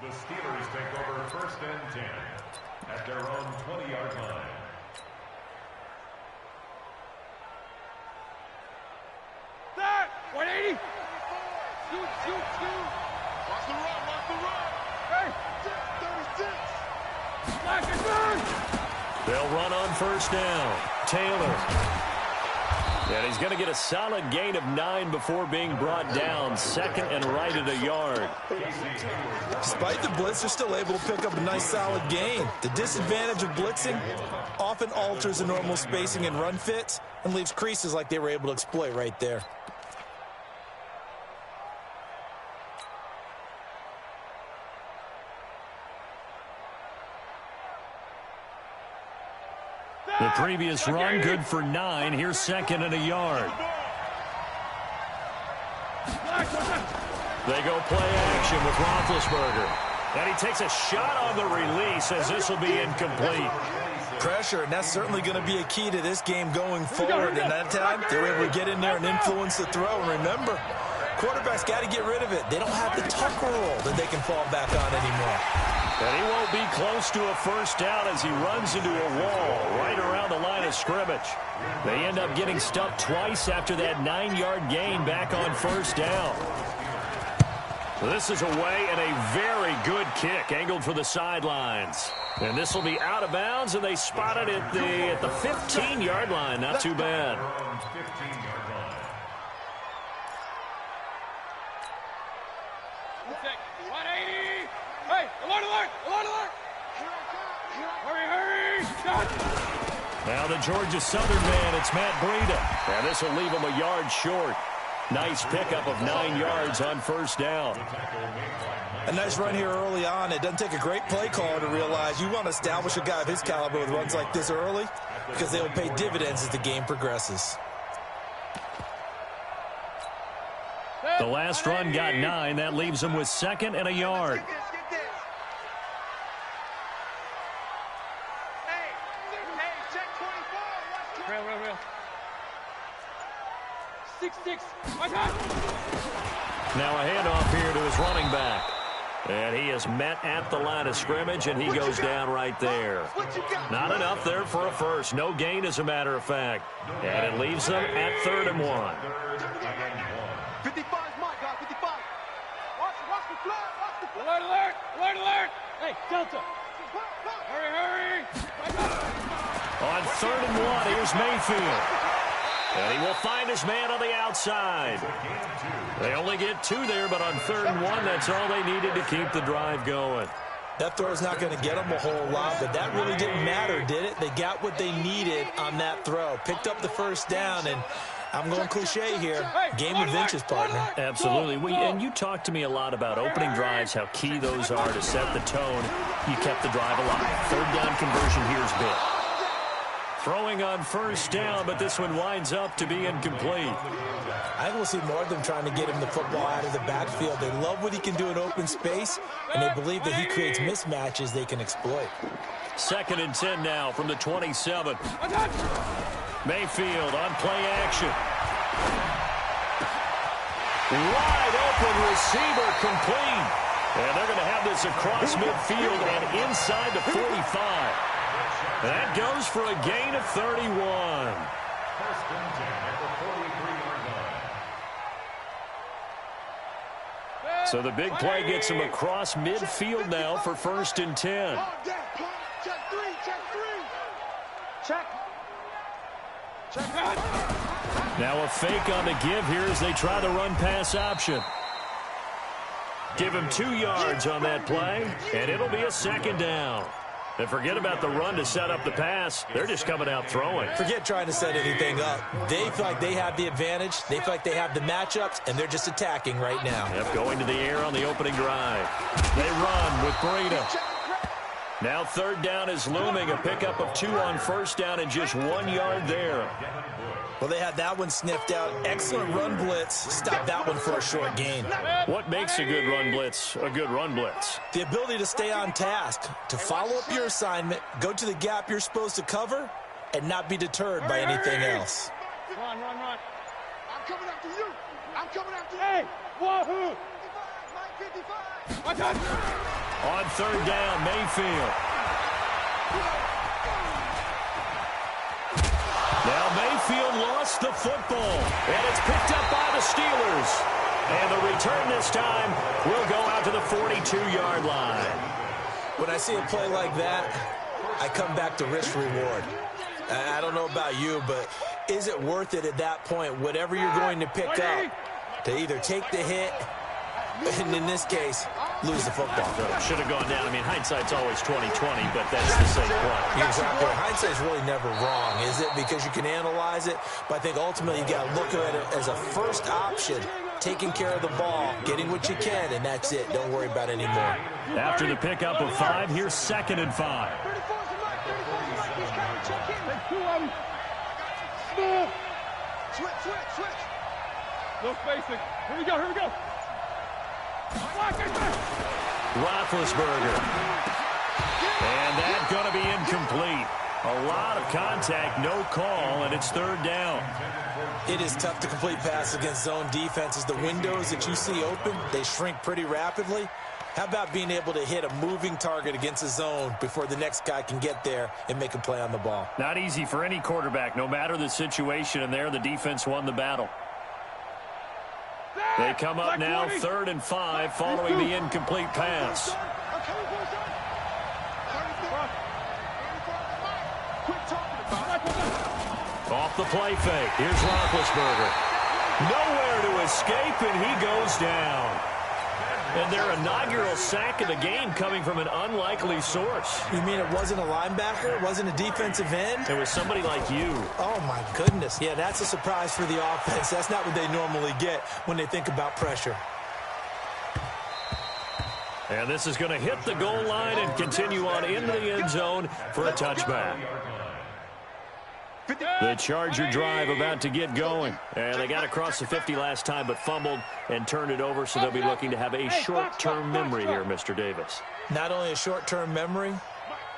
The Steelers take over 1st and 10 at their own 20-yard line. That 180. Shoot. Watch the run. Hey, 36. Black and burn. They'll run on 1st down. Taylor. And he's going to get a solid gain of 9 before being brought down. 2nd and right at a yard. Despite the blitz, they're still able to pick up a nice solid gain. The disadvantage of blitzing often alters the normal spacing and run fits and leaves creases like they were able to exploit right there. The previous run good for 9. Here's 2nd and a yard. They go play action with Roethlisberger. And he takes a shot on the release as this will be incomplete. Pressure, and that's certainly going to be a key to this game going forward. And that time, they were able to get in there and influence the throw. And remember, quarterbacks got to get rid of it. They don't have the tucker roll that they can fall back on anymore. And he won't be close to a 1st down as he runs into a wall right around the line of scrimmage. They end up getting stuffed twice after that 9-yard gain back on 1st down. This is away and a very good kick angled for the sidelines. And this will be out of bounds, and they spot it at the 15-yard line. Not too bad. 15-yard line. Hey, alert! Hurry! Now the Georgia Southern man, it's Matt Breida. And this will leave him a yard short. Nice pickup of 9 yards on 1st down. A nice run here early on. It doesn't take a great play caller to realize you want to establish a guy of his caliber with runs like this early because they will pay dividends as the game progresses. The last run got 9. That leaves him with 2nd and a yard. Real. 6-6. Now a handoff here to his running back. And he is met at the line of scrimmage, and he goes down right there. Not enough there for a first. No gain, as a matter of fact. And it leaves them at 3rd and 1. 55 is my guy, 55. Watch the flag. Alert. Hey, Delta. Hurry. On 3rd and 1, here's Mayfield. And he will find his man on the outside. They only get 2 there, but on 3rd and 1, that's all they needed to keep the drive going. That throw is not going to get them a whole lot, but that really didn't matter, did it? They got what they needed on that throw. Picked up the 1st down, and I'm going cliche here. Game of inches, partner. Absolutely. And you talked to me a lot about opening drives, how key those are to set the tone. You kept the drive alive. 3rd down conversion here is big. Throwing on 1st down, but this one winds up to be incomplete. I think we'll see more of them trying to get him the football out of the backfield. They love what he can do in open space, and they believe that he creates mismatches they can exploit. 2nd and 10 now from the 27. Mayfield on play action. Wide open receiver complete. And they're going to have this across midfield and inside the 45. That goes for a gain of 31. 1st and 10 at the 43-yard line. So the big play gets him across midfield now for 1st and 10. Now a fake on the give here as they try the run-pass option. Give him 2 yards on that play, and it'll be a 2nd down. And forget about the run to set up the pass. They're just coming out throwing. Forget trying to set anything up. They feel like they have the advantage. They feel like they have the matchups, and they're just attacking right now. Yep, going to the air on the opening drive. They run with Breida. Now 3rd down is looming. A pickup of 2 on 1st down and just 1 yard there. Well, they had that one sniffed out. Excellent run blitz. Stop that one for a short gain. What makes a good run blitz a good run blitz? The ability to stay on task, to follow up your assignment, go to the gap you're supposed to cover, and not be deterred by anything else. Run. I'm coming after you. Hey, wahoo! 55. On third down, Mayfield. Now Mayfield lost the football, and it's picked up by the Steelers. And the return this time will go out to the 42-yard line. When I see a play like that, I come back to risk-reward. I don't know about you, but is it worth it at that point, whatever you're going to pick up, to either take the hit, and in this case, lose the football? Should have gone down. I mean, hindsight's always 20/20, but that's the same play. Exactly. Hindsight's really never wrong, is it? Because you can analyze it, but I think ultimately you got to look at it as a first option, taking care of the ball, getting what you can, and that's it. Don't worry about it anymore. After the pickup of 5, here's 2nd and 5. Switch. No spacing. Here we go. Roethlisberger. And that's going to be incomplete. A lot of contact, no call, and it's 3rd down. It is tough to complete passes against zone defenses. The windows that you see open, they shrink pretty rapidly. How about being able to hit a moving target against a zone before the next guy can get there and make a play on the ball? Not easy for any quarterback, no matter the situation, and there the defense won the battle. They come up now 3rd and 5 following the incomplete pass. Off the play fake. Here's Roethlisberger. Nowhere to escape, and he goes down. And their inaugural sack of the game coming from an unlikely source. You mean it wasn't a linebacker? It wasn't a defensive end? It was somebody like you. Oh, my goodness. Yeah, that's a surprise for the offense. That's not what they normally get when they think about pressure. And this is going to hit the goal line and continue on into the end zone for a touchback. The Charger drive about to get going. And they got across the 50 last time, but fumbled and turned it over, so they'll be looking to have a short-term memory here, Mr. Davis. Not only a short-term memory,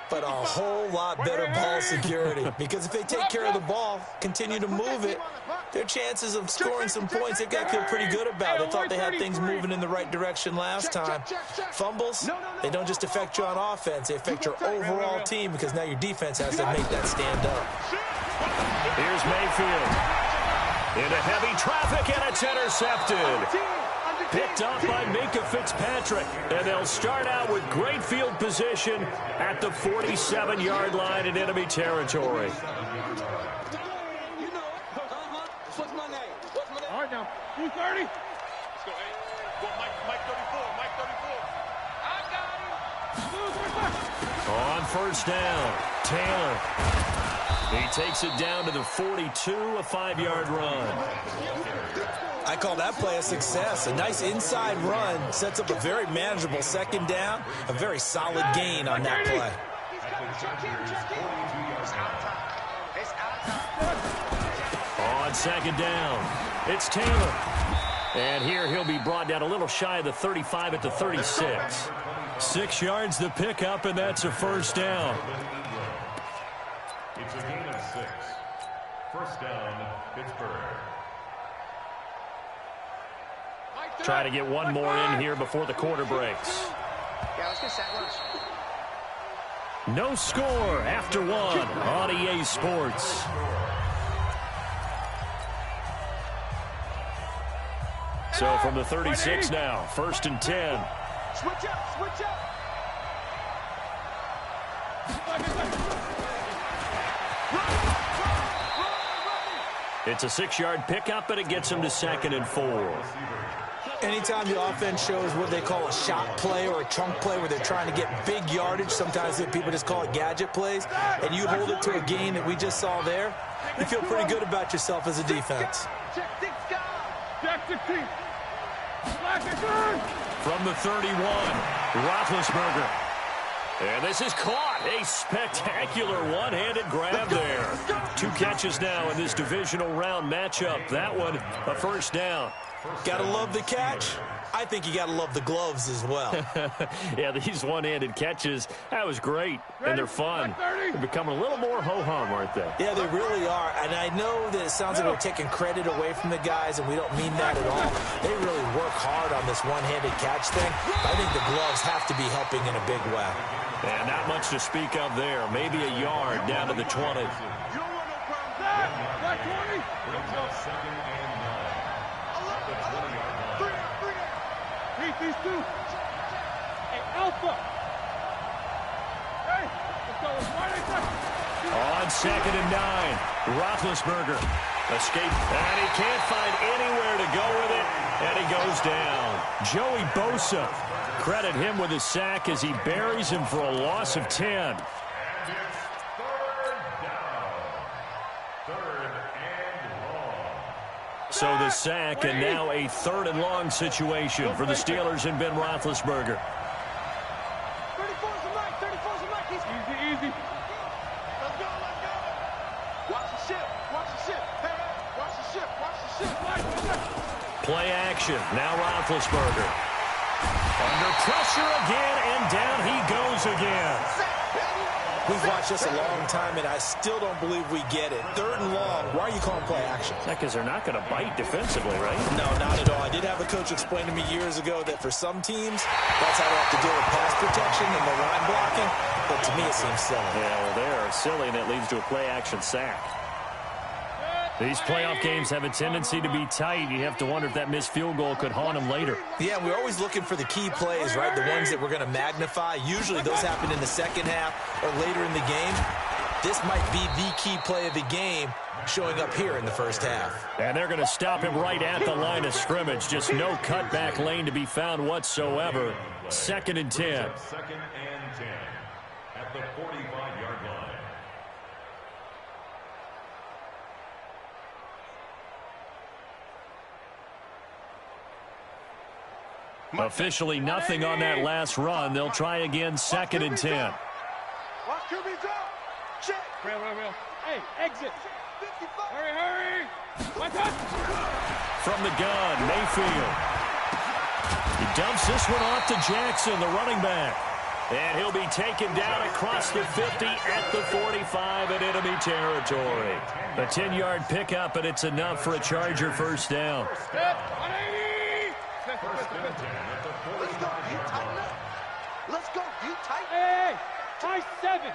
but a whole lot better ball security. Because if they take care of the ball, continue to move it, their chances of scoring some points, they've got to feel pretty good about. They thought they had things moving in the right direction last time. Fumbles, they don't just affect you on offense, they affect your overall team, because now your defense has to make that stand up. Here's Mayfield. Into heavy traffic, and it's intercepted. Picked up by Minka Fitzpatrick. And they'll start out with great field position at the 47-yard line in enemy territory. All right, now. 230. Let's go, Mike 34. Mike 34. I got him. On first down, Taylor. He takes it down to the 42, a 5-yard run. I call that play a success. A nice inside run sets up a very manageable 2nd down, a very solid gain on that play. On 2nd down, it's Taylor. And here he'll be brought down a little shy of the 35 at the 36. 6 yards the pickup, and that's a first down. It's a gain of 6. First down, Pittsburgh. Try to get one more in here before the quarter breaks. Yeah, let's get set. No score after 1 on EA Sports. So from the 36 now, 1st and 10. Switch up. It's a 6-yard pickup, and it gets him to 2nd and 4. Anytime the offense shows what they call a shot play or a chunk play where they're trying to get big yardage, sometimes people just call it gadget plays, and you hold it to a gain that we just saw there, you feel pretty good about yourself as a defense. From the 31, Roethlisberger. And this is caught. A spectacular one-handed grab there. 2 catches now in this divisional round matchup. That one, a first down. Gotta love the catch. I think you gotta love the gloves as well. Yeah, these one-handed catches, that was great, and they're fun. They're becoming a little more ho-hum, aren't they? Yeah, they really are, and I know that it sounds like we're taking credit away from the guys, and we don't mean that at all. They really work hard on this one-handed catch thing. I think the gloves have to be helping in a big way. And not much to speak of there. Maybe a yard down to the 20. You don't want no problems. That 20. Brings up 2nd and 9. At the 20-yard line. Beat these two. Hey, Alpha. Hey, let's go. On 2nd and 9, Roethlisberger escape, and he can't find anywhere to go with it, and he goes down. Joey Bosa, credit him with a sack as he buries him for a loss of 10. And it's 3rd down. 3rd and long. So the sack, and now a 3rd and long situation for the Steelers and Ben Roethlisberger. 34's the right. 34's the right. Easy. Let's go. Watch the ship. Hey, watch the ship. Play action. Now Roethlisberger. Under pressure again, and down he goes again. We've watched this a long time, and I still don't believe we get it. 3rd and long. Why are you calling play action? Because they're not going to bite defensively, right? No, not at all. I did have a coach explain to me years ago that for some teams, that's how they have to deal with pass protection and the line blocking. But to me, it seems silly. Yeah, well, they are silly, and it leads to a play-action sack. These playoff games have a tendency to be tight. You have to wonder if that missed field goal could haunt them later. Yeah, we're always looking for the key plays, right? The ones that we're going to magnify. Usually those happen in the second half or later in the game. This might be the key play of the game showing up here in the first half. And they're going to stop him right at the line of scrimmage. Just no cutback lane to be found whatsoever. 2nd and 10. 2nd and 10 at the 45-yard line. Officially nothing on that last run. They'll try again 2nd and 10. Watch QB drop. Check. Real. Hey, exit. Hurry. Watch out. From the gun, Mayfield. He dumps this one off to Jackson, the running back. And he'll be taken down across the 50 at the 45 in enemy territory. A 10-yard pickup, and it's enough for a Charger first down. 180. First and 10 at the 45-yard line. Let's go. You tight. Hey. High 7.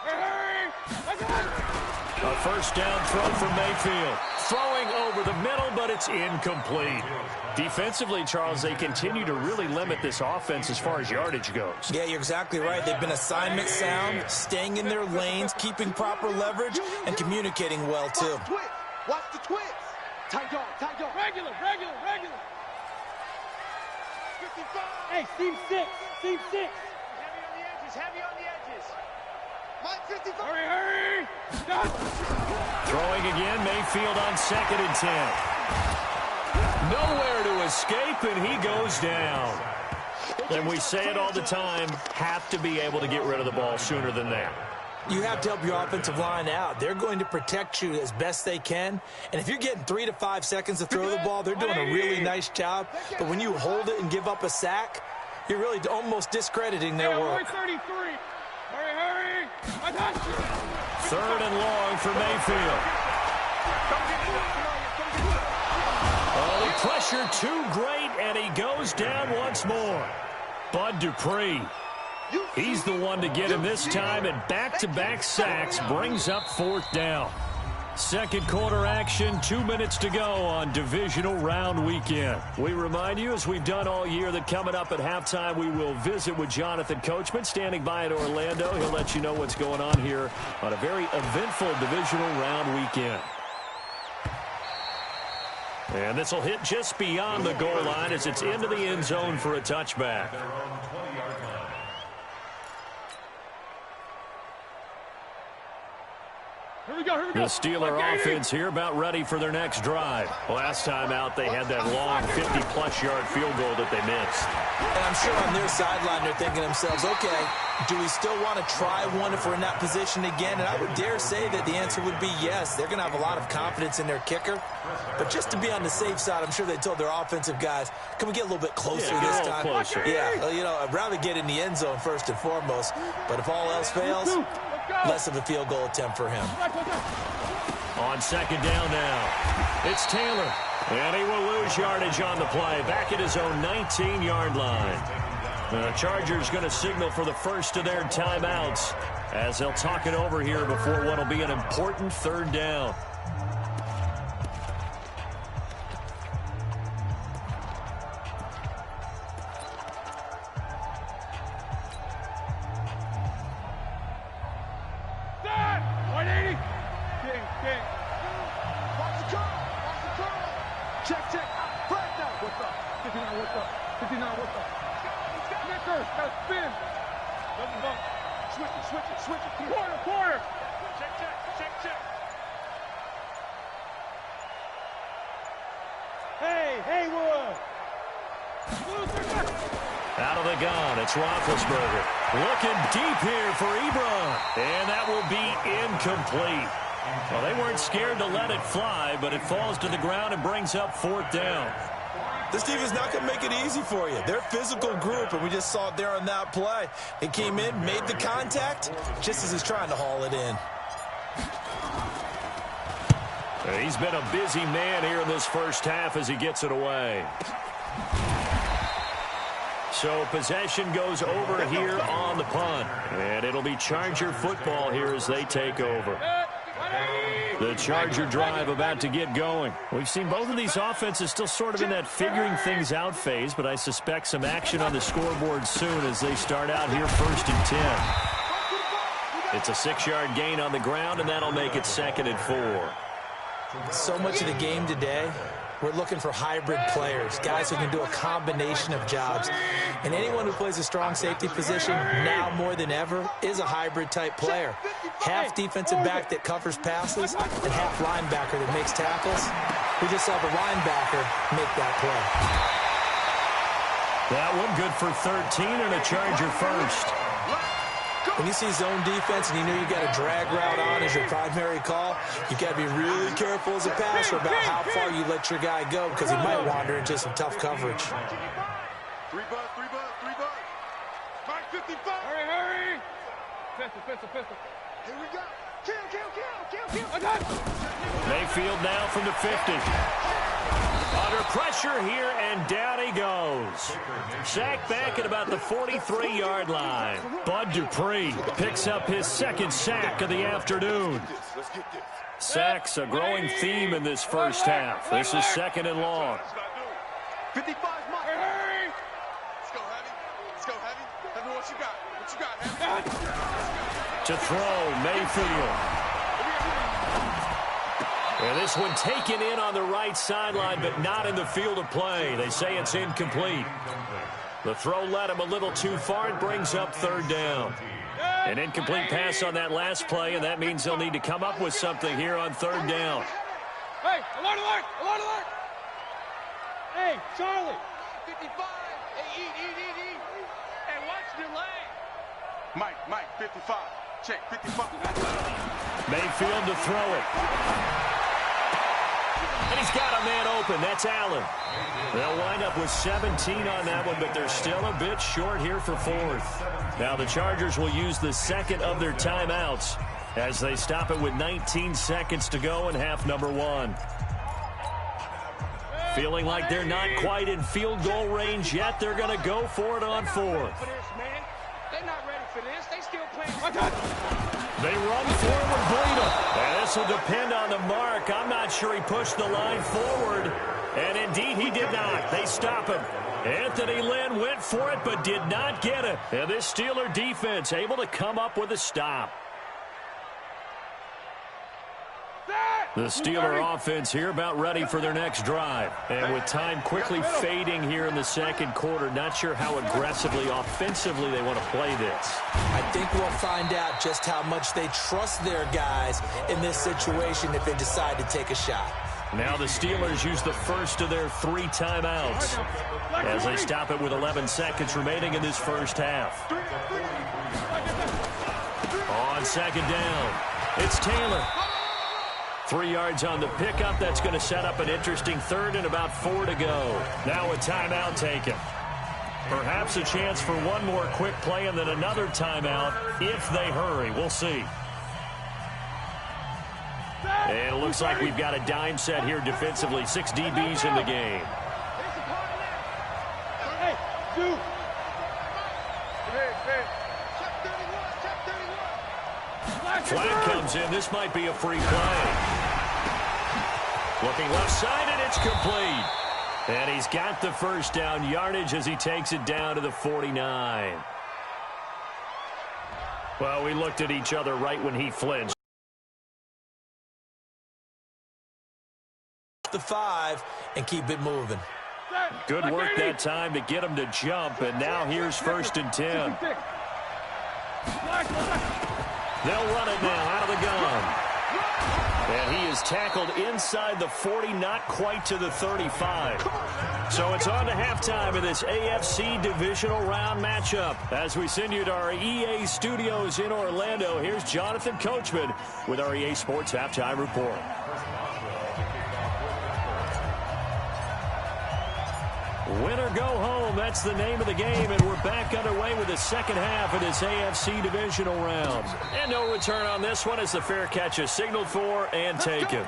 Hurry. A first down throw from Mayfield. Throwing over the middle, but it's incomplete. Defensively, Charles, they continue to really limit this offense as far as yardage goes. Yeah, you're exactly right. They've been assignment sound, staying in their lanes, keeping proper leverage, and communicating well, too. Watch the twins. Tight dog. Regular. 55. Hey, seam 6. Heavy on the edges. Mike 55. Hurry. Stop. Throwing again, Mayfield on 2nd and 10. Nowhere to escape, and he goes down. And we say it all the time, have to be able to get rid of the ball sooner than that. You have to help your offensive line out. They're going to protect you as best they can. And if you're getting 3 to 5 seconds to throw the ball, they're doing a really nice job. But when you hold it and give up a sack, you're really almost discrediting their work. 33. Hurry. 3rd and long for Mayfield. Oh, the pressure too great, and he goes down once more. Bud Dupree. He's the one to get him this time, and back-to-back sacks brings up 4th down. Second quarter action, 2 minutes to go on Divisional Round Weekend. We remind you, as we've done all year, that coming up at halftime, we will visit with Jonathan Coachman, standing by in Orlando. He'll let you know what's going on here on a very eventful Divisional Round Weekend. And this will hit just beyond the goal line as it's into the end zone for a touchback. Here we go. The Steeler offense here about ready for their next drive. Last time out, they had that long 50-plus yard field goal that they missed. And I'm sure on their sideline they're thinking to themselves, okay, do we still want to try one if we're in that position again? And I would dare say that the answer would be yes. They're going to have a lot of confidence in their kicker. But just to be on the safe side, I'm sure they told their offensive guys, can we get a little bit closer this time? Closer. Yeah, well, you know, I'd rather get in the end zone first and foremost. But if all else fails, less of a field goal attempt for him. On second down now, it's Taylor. And he will lose yardage on the play. Back at his own 19-yard line. The Chargers going to signal for the first of their timeouts as they'll talk it over here before what will be an important third down. Out of the gun, it's Roethlisberger. Looking deep here for Ebron. And that will be incomplete. Well, they weren't scared to let it fly, but it falls to the ground and brings up fourth down. This team is not going to make it easy for you. They're a physical group, and we just saw it there on that play. It came in, made the contact, just as he's trying to haul it in. He's been a busy man here in this first half as he gets it away. So possession goes over here on the punt. And it'll be Charger football here as they take over. The Charger drive about to get going. We've seen both of these offenses still sort of in that figuring things out phase, but I suspect some action on the scoreboard soon as they start out here first and 10. It's a 6-yard gain on the ground, and that'll make it 2nd and 4. So much of the game today, we're looking for hybrid players, guys who can do a combination of jobs. And anyone who plays a strong safety position, now more than ever, is a hybrid-type player. Half defensive back that covers passes and half linebacker that makes tackles. We just saw the linebacker make that play. That one good for 13 and a Charger first. When you see zone defense and you know you got a drag route on as your primary call, you got to be really careful as a passer about how far you let your guy go because he might wander into some tough coverage. 3 bucks, 3 bucks, 3 bucks. Mark 55. Hurry. Pistol. Here we go. Kill. Mayfield now from the 50. Under pressure here, and down he goes. Sacked back at about the 43-yard line. Bud Dupree picks up his second sack of the afternoon. Sacks a growing theme in this first half. This is 2nd and long. 55, Mike. Hurry. Let's go, Heavy. Tell me what you got, Heavy. To throw, Mayfield. And this one taken in on the right sideline, but not in the field of play. They say it's incomplete. The throw led him a little too far. It brings up 3rd down. An incomplete pass on that last play, and that means they'll need to come up with something here on 3rd down. Hey, alert. Hey, Charlie. 55. Hey, eat. Hey, watch the lane. Mike, 55. Check, 55. Mayfield to throw it. And he's got a man open. That's Allen. They'll wind up with 17 on that one, but they're still a bit short here for 4th. Now the Chargers will use the 2nd of their timeouts as they stop it with 19 seconds to go in half number 1. Feeling like they're not quite in field goal range yet. They're going to go for it on 4th. They're not ready for this. They still playing. They run forward, Bleedham. And this will depend on the mark. I'm not sure he pushed the line forward. And indeed, he did not. They stop him. Anthony Lynn went for it, but did not get it. And this Steeler defense able to come up with a stop. Set! The Steeler offense here about ready for their next drive. And with time quickly fading here in the second quarter, not sure how aggressively, offensively they want to play this. I think we'll find out just how much they trust their guys in this situation if they decide to take a shot. Now the Steelers use the first of their 3 timeouts as they stop it with 11 seconds remaining in this first half. On second down, it's Taylor. 3 yards on the pickup. That's going to set up an interesting third and about 4 to go. Now a timeout taken. Perhaps a chance for one more quick play and then another timeout if they hurry. We'll see. And it looks like we've got a dime set here defensively. 6 DBs in the game. Flag comes in. This might be a free play. Looking left side, and it's complete. And he's got the first down yardage as he takes it down to the 49. Well, we looked at each other right when he flinched. The 5 and keep it moving. Good work that time to get him to jump, and now here's 1st and 10. They'll run it now out of the gun. And he is tackled inside the 40, not quite to the 35. So it's on to halftime of this AFC Divisional Round matchup. As we send you to our EA studios in Orlando, here's Jonathan Coachman with our EA Sports Halftime Report. Win or go home, that's the name of the game, and we're back underway with the second half of this AFC Divisional Round. And no return on this one as the fair catch is signaled for and taken.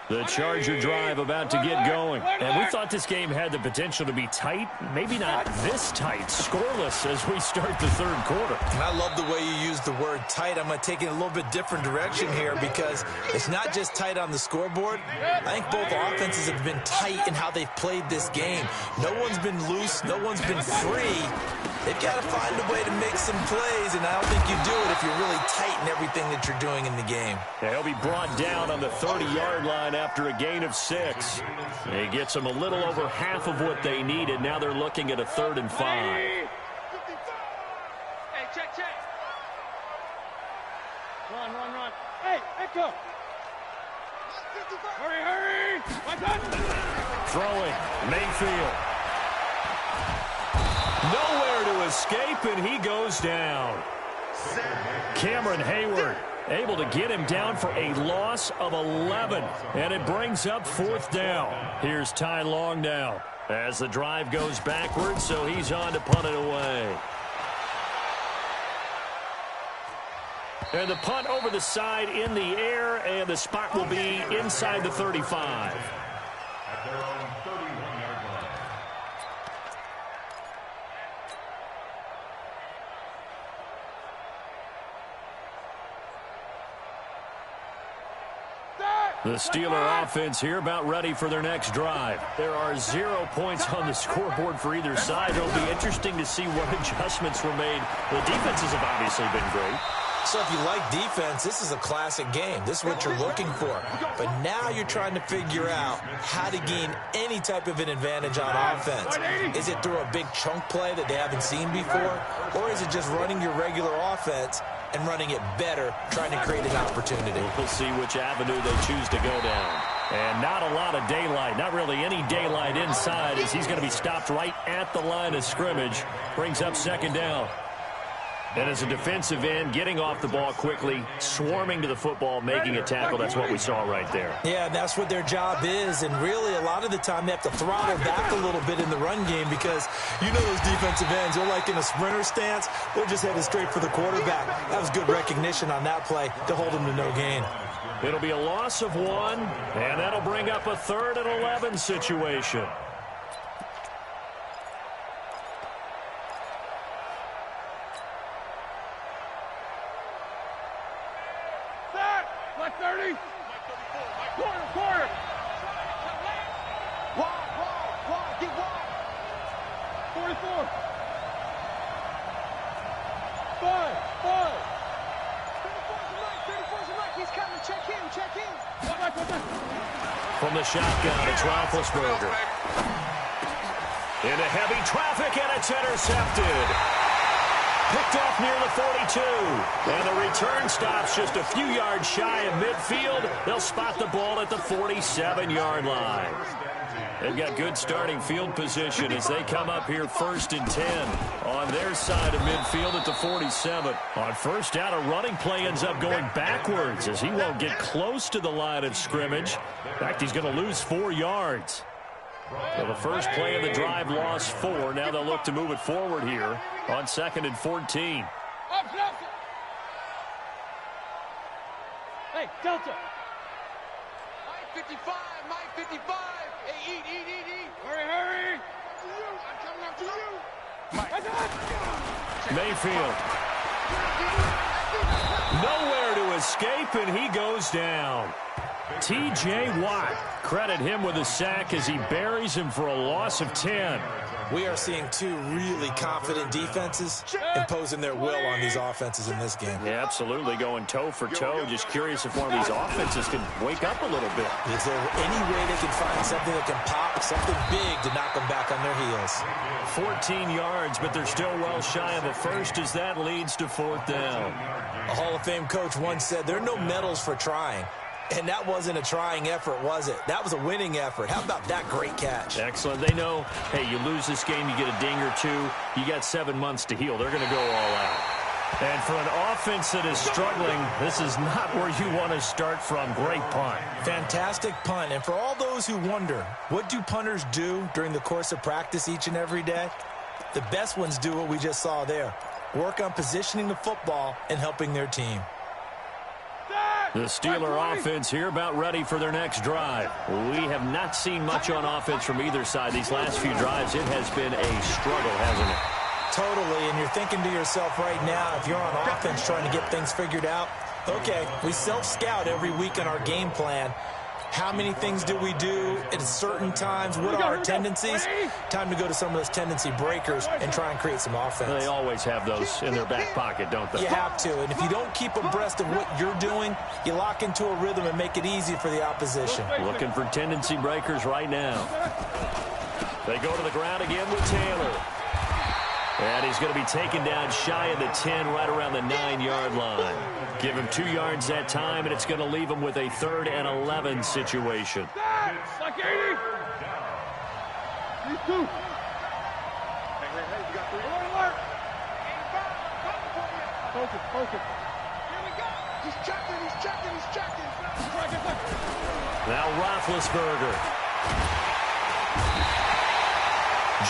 The Charger drive about to get going. And we thought this game had the potential to be tight. Maybe not this tight. Scoreless as we start the third quarter. And I love the way you use the word tight. I'm going to take it in a little bit different direction here because it's not just tight on the scoreboard. I think both offenses have been tight in how they've played this game. No one's been loose. No one's been free. They've got to find a way to make some plays, and I don't think you do it if you're really tight in everything that you're doing in the game. Yeah, he'll be brought down on the 30-yard line after a gain of 6. He gets them a little over half of what they needed. Now they're looking at a 3rd and 5. Hey, check. Run. Hey, Echo. Hurry. Throwing, Mayfield. Nowhere to escape, and he goes down. Cameron Hayward able to get him down for a loss of 11, and it brings up 4th down. Here's Ty Long now as the drive goes backwards, so he's on to punt it away. And the punt over the side in the air, and the spot will be inside the 35. At their own 31-yard line. The Steeler offense here about ready for their next drive. There are 0 points on the scoreboard for either side. It'll be interesting to see what adjustments were made. The defenses have obviously been great. So if you like defense, this is a classic game. This is what you're looking for. But now you're trying to figure out how to gain any type of an advantage on offense. Is it through a big chunk play that they haven't seen before? Or is it just running your regular offense and running it better, trying to create an opportunity? We'll see which avenue they choose to go down. And not a lot of daylight, not really any daylight inside as he's going to be stopped right at the line of scrimmage. Brings up 2nd down. And as a defensive end, getting off the ball quickly, swarming to the football, making a tackle, that's what we saw right there. Yeah, that's what their job is, and really a lot of the time they have to throttle back a little bit in the run game because you know those defensive ends, they're like in a sprinter stance, they're just headed straight for the quarterback. That was good recognition on that play to hold him to no gain. It'll be a loss of 1, and that'll bring up a 3rd and 11 situation. Black 30. Quarter. Wide. Get wide. 44. 5. from the shotgun. It's Roethlisberger. Into heavy traffic, and it's intercepted. Picked off near the 42. And the return stops just a few yards shy of midfield. They'll spot the ball at the 47-yard line. They've got good starting field position as they come up here 1st and 10 on their side of midfield at the 47. On first down, a running play ends up going backwards as he won't get close to the line of scrimmage. In fact, he's going to lose 4 yards. So the first play of the drive lost 4. Now they'll look to move it forward here on 2nd and 14. Hey, Delta. Mike 55, Mike 55. Hey, eat. Hurry. I'm coming up to you. Mike. Mayfield. Nowhere to escape, and he goes down. T.J. Watt, credit him with a sack as he buries him for a loss of 10. We are seeing 2 really confident defenses imposing their will on these offenses in this game. Yeah, absolutely, going toe for toe. Just curious if one of these offenses can wake up a little bit. Is there any way they can find something that can pop, something big to knock them back on their heels? 14 yards, but they're still well shy of the first as that leads to 4th down. A Hall of Fame coach once said there are no medals for trying. And that wasn't a trying effort, was it? That was a winning effort. How about that great catch? Excellent. They know, hey, you lose this game, you get a ding or 2. You got 7 months to heal. They're going to go all out. And for an offense that is struggling, this is not where you want to start from. Great punt. Fantastic punt. And for all those who wonder, what do punters do during the course of practice each and every day? The best ones do what we just saw there. Work on positioning the football and helping their team. The Steeler offense here about ready for their next drive. We have not seen much on offense from either side. These last few drives, it has been a struggle, hasn't it? Totally, and you're thinking to yourself right now, if you're on offense trying to get things figured out, okay, we self-scout every week on our game plan. How many things do we do at certain times? What are our tendencies? Time to go to some of those tendency breakers and try and create some offense. They always have those in their back pocket, don't they? You have to, and if you don't keep abreast of what you're doing, you lock into a rhythm and make it easy for the opposition. Looking for tendency breakers right now. They go to the ground again with Taylor. And he's going to be taken down shy of the 10, right around the 9-yard line. Give him 2 yards that time, and it's going to leave him with a 3rd and 11 situation. Like 80. You too. Hey, you got 3. Alert. Focus. Here we go. He's checking. Now Roethlisberger.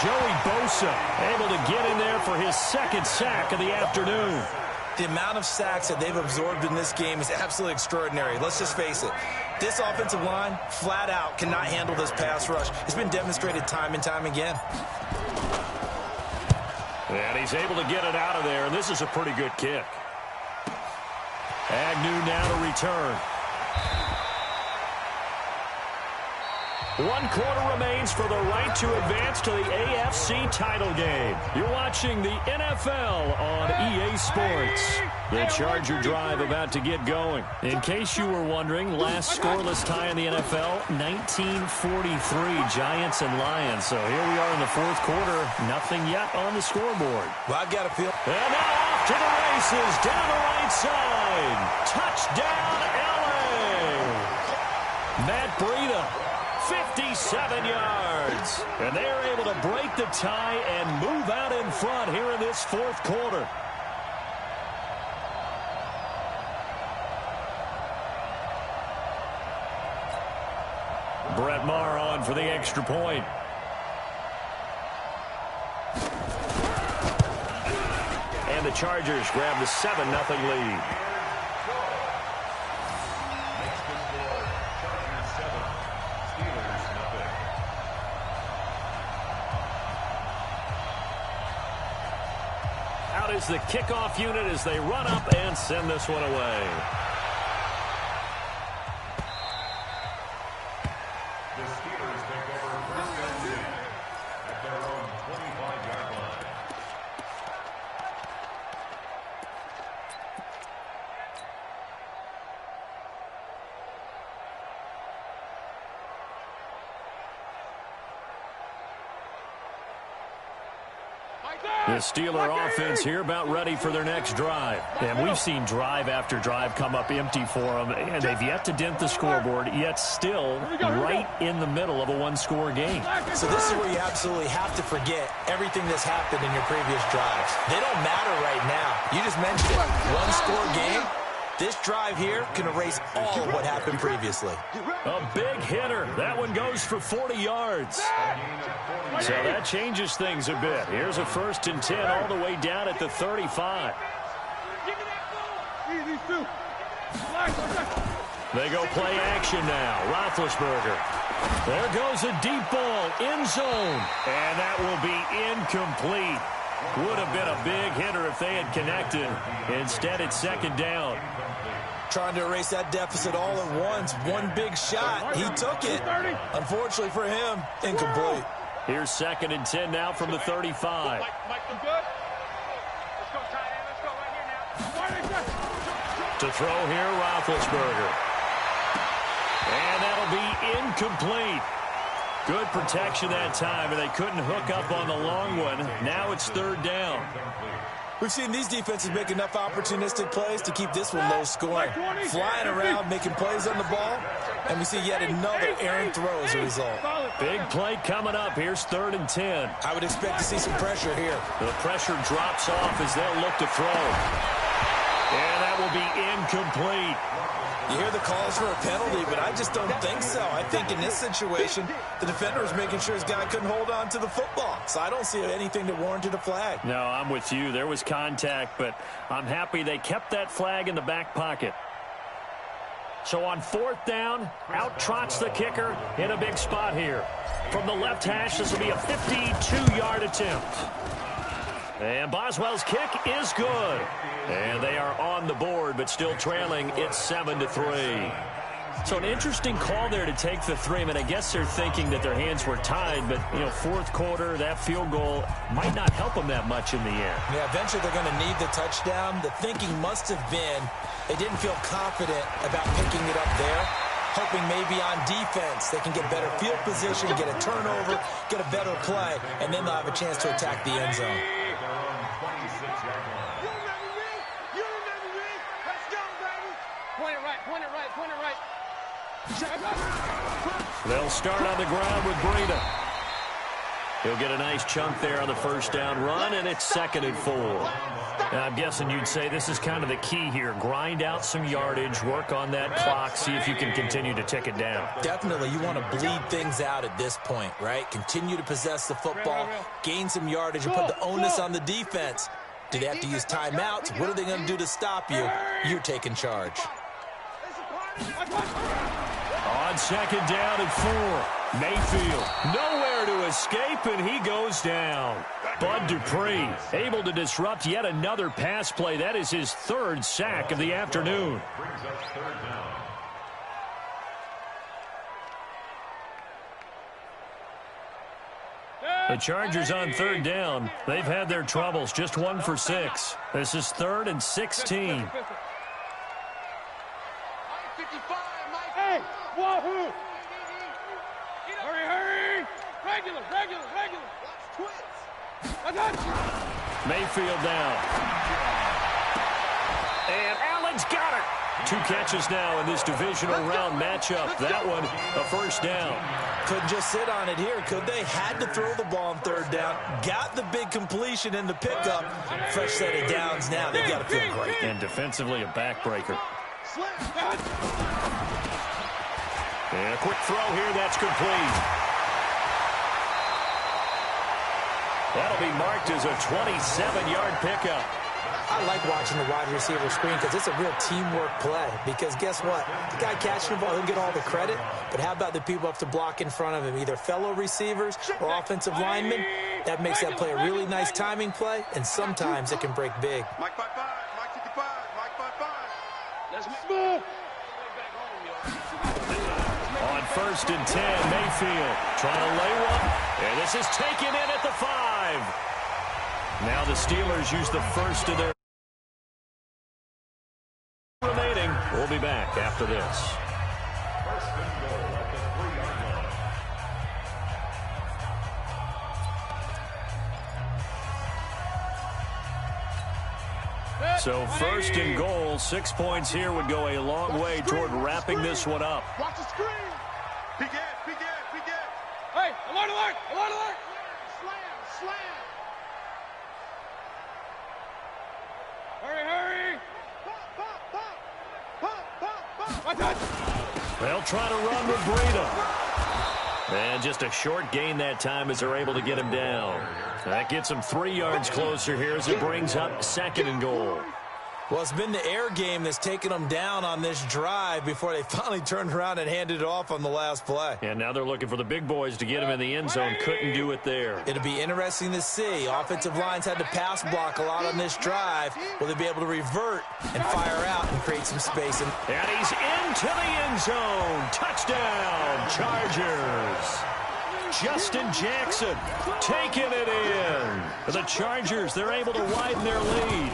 Joey Bosa able to get in there for his 2nd sack of the afternoon. The amount of sacks that they've absorbed in this game is absolutely extraordinary. Let's just face it. This offensive line, flat out, cannot handle this pass rush. It's been demonstrated time and time again. And he's able to get it out of there, and this is a pretty good kick. Agnew now to return. 1 quarter remains for the right to advance to the AFC title game. You're watching the NFL on EA Sports. The Charger drive about to get going. In case you were wondering, last scoreless tie in the NFL, 1943, Giants and Lions. So here we are in the 4th quarter. Nothing yet on the scoreboard. Well, I've got a feel. And now off to the races, down the right side. Touchdown, LA. Matt Breida. 57 yards. And they're able to break the tie and move out in front here in this 4th quarter. Brett Maher on for the extra point. And the Chargers grab the 7-0 lead. Is the kickoff unit as they run up and send this one away. The Steelers take over 1st and 10 at their own 25-yard line. The Steeler offense here about ready for their next drive. And we've seen drive after drive come up empty for them, and they've yet to dent the scoreboard, yet still right in the middle of a one-score game. So this is where you absolutely have to forget everything that's happened in your previous drives. They don't matter right now. You just mentioned it. One-score game. This drive here can erase all of what happened previously. A big hitter. That one goes for 40 yards. So that changes things a bit. Here's a 1st and 10 all the way down at the 35. They go play action now. Roethlisberger. There goes a deep ball, end zone. And that will be incomplete. Would have been a big hitter if they had connected. Instead, it's 2nd down. Trying to erase that deficit all at once. One big shot. He took it. Unfortunately for him, incomplete. Here's 2nd and 10 now from the 35. To throw here, Roethlisberger. And that'll be incomplete. Good protection that time, and they couldn't hook up on the long one. Now it's 3rd down. We've seen these defenses make enough opportunistic plays to keep this one low scoring. Flying around, making plays on the ball, and we see yet another errant throw as a result. Big play coming up. Here's 3rd and 10. I would expect to see some pressure here. The pressure drops off as they'll look to throw. And that will be incomplete. You hear the calls for a penalty, but I just don't think so. I think in this situation, the defender was making sure his guy couldn't hold on to the football. So I don't see anything that warranted a flag. No, I'm with you. There was contact, but I'm happy they kept that flag in the back pocket. So on 4th down, out trots the kicker in a big spot here. From the left hash, this will be a 52-yard attempt. And Boswell's kick is good. And they are on the board, but still trailing. It's 7-3. So an interesting call there to take the 3. I mean, I guess they're thinking that their hands were tied, but, you know, 4th quarter, that field goal might not help them that much in the end. Yeah, eventually they're going to need the touchdown. The thinking must have been they didn't feel confident about picking it up there, hoping maybe on defense they can get better field position, get a turnover, get a better play, and then they'll have a chance to attack the end zone. Point it right. They'll start on the ground with Breida. He'll get a nice chunk there on the 1st down run, and it's 2nd and 4. Now, I'm guessing you'd say this is kind of the key here. Grind out some yardage, work on that clock, see if you can continue to tick it down. Definitely, you want to bleed things out at this point, right? Continue to possess the football, gain some yardage, and put the onus on the defense. Do they have to use timeouts? What are they going to do to stop you? You're taking charge. On 2nd down and 4, Mayfield nowhere to escape, and he goes down. Bud Dupree able to disrupt yet another pass play. That is his 3rd sack of the afternoon. The Chargers on 3rd down. They've had their troubles, just 1 for 6. This is 3rd and 16. Hey, wahoo! Hurry! Regular! I got you! Mayfield down. And Allen's got it. 2 catches now in this divisional round matchup. That one, a 1st down. Couldn't just sit on it here, could they? Had to throw the ball on 3rd down. Got the big completion in the pickup. Fresh set of downs now. They've got to feel great. And defensively, a backbreaker. And a quick throw here, that's complete. That'll be marked as a 27-yard pickup. I like watching the wide receiver screen because it's a real teamwork play. Because guess what? The guy catching the ball, he'll get all the credit. But how about the people have to block in front of him, either fellow receivers or offensive linemen? That makes that play a really nice timing play, and sometimes it can break big. Mike 5-5, Mike 55, Mike 5-5. Let's move. On 1st and 10, Mayfield trying to lay one. And this is taken in at the 5. Now the Steelers use the first of their remaining. We'll be back after this. So first and goal, 6 points here would go a long way toward wrapping this one up. Watch the screen. Begin. Hey, alert. Slam. Hurry. Pop. They'll try to run with Breida. And just a short gain that time as they're able to get him down. That gets him 3 yards closer here as it brings up second and goal. Well, it's been the air game that's taken them down on this drive before they finally turned around and handed it off on the last play. And now they're looking for the big boys to get him in the end zone. Couldn't do it there. It'll be interesting to see. Offensive lines had to pass block a lot on this drive. Will they be able to revert and fire out and create some space? And he's into the end zone. Touchdown, Chargers. Justin Jackson taking it in. The Chargers, they're able to widen their lead.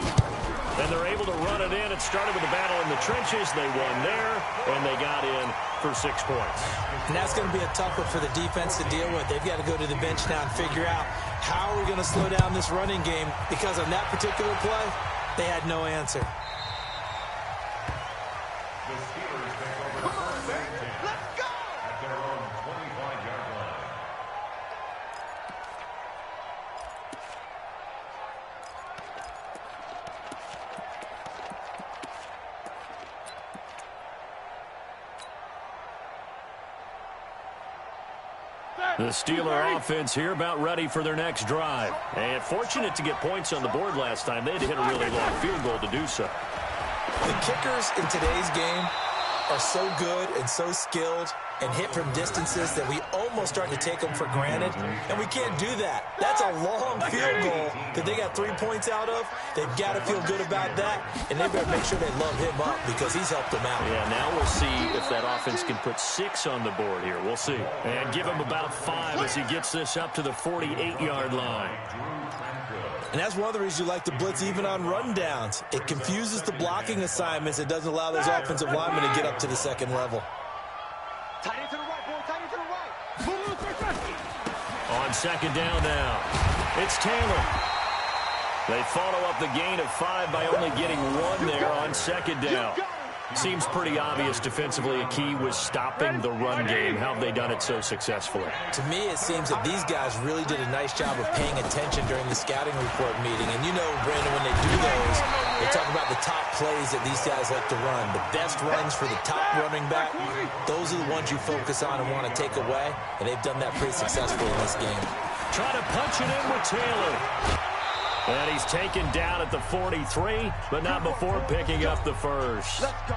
And they're able to run it in. It started with a battle in the trenches. They won there, and they got in for 6 points. And that's going to be a tough one for the defense to deal with. They've got to go to the bench now and figure out how are we going to slow down this running game, because on that particular play, they had no answer. The Steelers take over first and 10. Let's go. At their own 25-yard line. The Steeler offense here about ready for their next drive. And fortunate to get points on the board last time. They had to hit a really long field goal to do so. The kickers in today's game are so good and so skilled and hit from distances that we almost start to take them for granted, and we can't do that. That's a long field goal that they got 3 points out of. They've got to feel good about that, and they better make sure they love him up because he's helped them out. Yeah, now we'll see if that offense can put 6 on the board here. We'll see. And give him about 5 as he gets this up to the 48-yard line. And that's one of the reasons you like to blitz even on rundowns. It confuses the blocking assignments. It doesn't allow those offensive linemen to get up to the second level. Tight end to the right, boy. Tight end to the right. On second down now, it's Taylor. They follow up the gain of 5 by only getting 1 there on second down. Seems pretty obvious defensively a key was stopping the run game. How have they done it so successfully? To me, it seems that these guys really did a nice job of paying attention during the scouting report meeting. And you know, Brandon, when they do those, they talk about the top plays that these guys like to run. The best runs for the top running back, those are the ones you focus on and want to take away. And they've done that pretty successfully in this game. Trying to punch it in with Taylor. And he's taken down at the 43, but not before picking up the first. Let's go.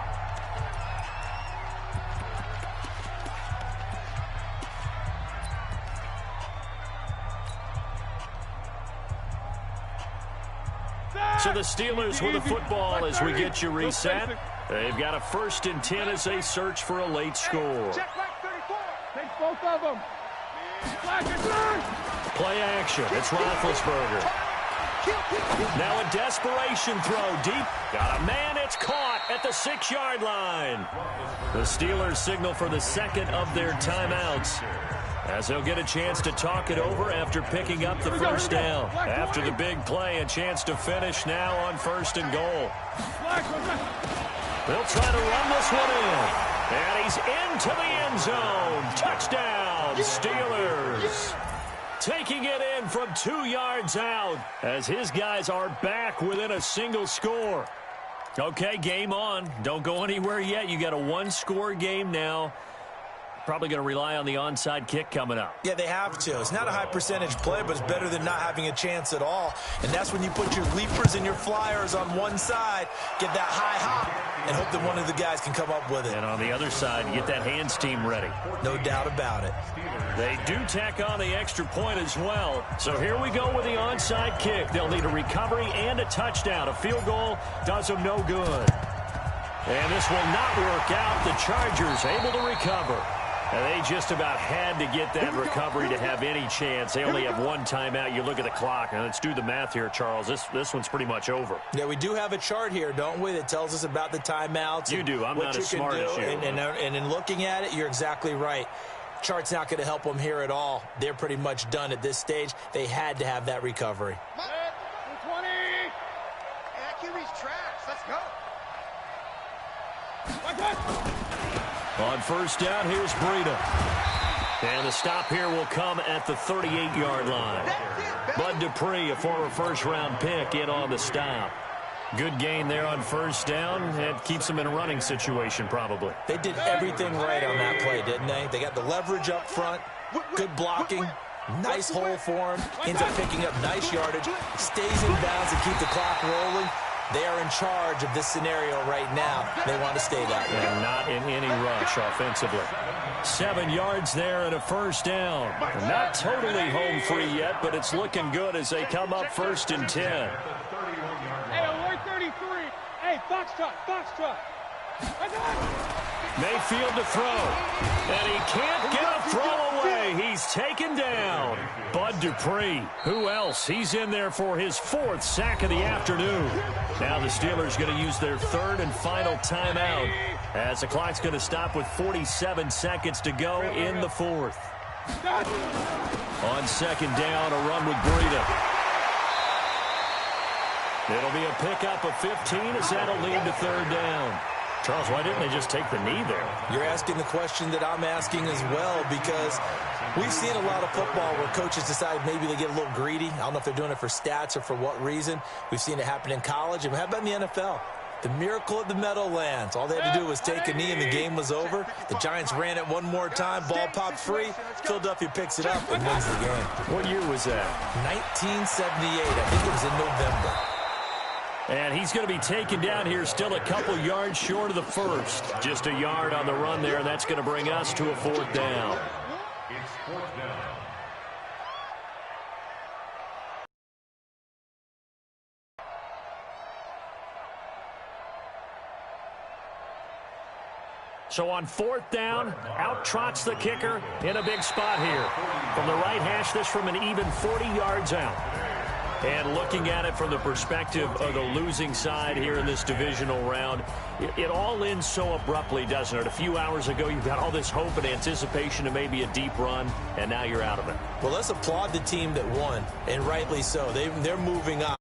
So the Steelers with the football as we get you reset. They've got a 1st and 10 as they search for a late score. Check back 34. Take both of them. Play action. It's Roethlisberger. Now a desperation throw deep. Got a man. It's caught at the 6-yard line. The Steelers signal for the second of their timeouts as they'll get a chance to talk it over after picking up the first down. After the big play, a chance to finish now on 1st and goal. They'll try to run this one in. And he's into the end zone. Touchdown, Steelers. Taking it in from 2 yards out as his guys are back within a single score. Okay, game on. Don't go anywhere yet. You got a 1-score game now. Probably going to rely on the onside kick coming up. Yeah, they have to. It's not a high percentage play, but it's better than not having a chance at all. And that's when you put your leapers and your flyers on one side, get that high hop, and hope that one of the guys can come up with it. And on the other side, get that hands team ready. No doubt about it. They do tack on the extra point as well. So here we go with the onside kick. They'll need a recovery and a touchdown. A field goal does them no good. And this will not work out. The Chargers able to recover. And they just about had to get that recovery to have any chance. They only have 1 timeout. You look at the clock. And let's do the math here, Charles. This one's pretty much over. Yeah, we do have a chart here, don't we, that tells us about the timeouts. You do. I'm not as smart as you. And in looking at it, you're exactly right. Chart's not going to help them here at all. They're pretty much done at this stage. They had to have that recovery. 20. And that QB's trash. On first down, here's Breida. And the stop here will come at the 38-yard line. Bud Dupree, a former first-round pick, in on the stop. Good gain there on first down. It keeps them in a running situation, probably. They did everything right on that play, didn't they? They got the leverage up front, good blocking, nice hole for him, ends up picking up nice yardage, stays in bounds and keep the clock rolling. They are in charge of this scenario right now. They want to stay that way. And not in any rush offensively. 7 yards there and a first down. Not totally home free yet, but it's looking good as they come up first and 10. Hey, alert 33. Hey, box truck, box truck. Mayfield to throw. And he can't get a throw away. He's taken down. Bud Dupree. Who else? He's in there for his 4th sack of the afternoon. Now the Steelers going to use their 3rd and final timeout as the clock's going to stop with 47 seconds to go in the 4th. On second down, a run with Breida. It'll be a pickup of 15 as that'll lead to 3rd down. Charles, why didn't they just take the knee there? You're asking the question that I'm asking as well, because we've seen a lot of football where coaches decide maybe they get a little greedy. I don't know if they're doing it for stats or for what reason. We've seen it happen in college. And how about in the NFL? The miracle of the Meadowlands. All they had to do was take a knee and the game was over. The Giants ran it one more time. Ball popped free. Philadelphia picks it up and wins the game. What year was that? 1978. I think it was in November. And he's going to be taken down here, still a couple yards short of the first. Just a yard on the run there, and that's going to bring us to a 4th down. It's 4th down. So on 4th down, out trots the kicker in a big spot here. From the right hash, this from an even 40 yards out. And looking at it from the perspective of the losing side here in this divisional round, it all ends so abruptly, doesn't it? A few hours ago, you've got all this hope and anticipation of maybe a deep run, and now you're out of it. Well, let's applaud the team that won, and rightly so. They're moving on.